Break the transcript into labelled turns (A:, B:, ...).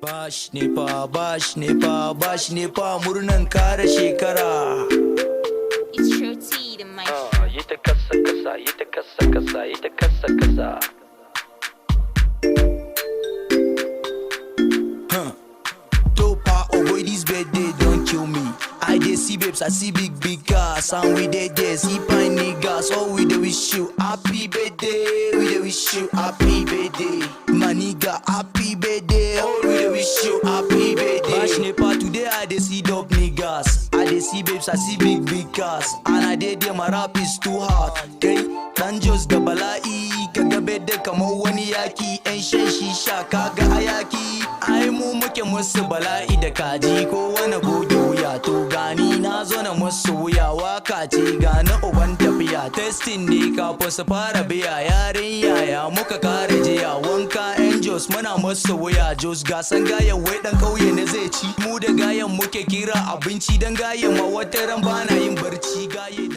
A: Bash ne fa murnan kare shekara.
B: It's true tea, the maisara.
C: Yi ta kasa kasa, yi ta kasa kasa, yi ta kasa kasa.
A: Dopa, oh boy, this birthday don't kill me. I dey see babes, I see big cars, and we dey there, see fine niggas. So we dey wish you happy birthday, we dey wish you happy birthday. My nigga, happy birthday, oh we dey wish you happy birthday. Bash nepa, today I dey see dope niggas, I dey see babes, I see big cars, and I dey there, my rap is too hard. Kai, dan just da bala'i, kaga birthday kamar wani yaki, yan shan shisha kaga hayaki. Ai mu muke musu bala'i da kaji ko wani goge wuya. To gani na zo na musu wuya, waka ce gani uban tafiya. Testing ne kafin su fara biya, yarin yaya muka kare jiya. Wanka yan jos muna musu wuya, jos gasan gayan wai dan kauye ne zai ci. Mu da gayan muke kira abinci, dan gayan ma wata ran bana yin barci gaye.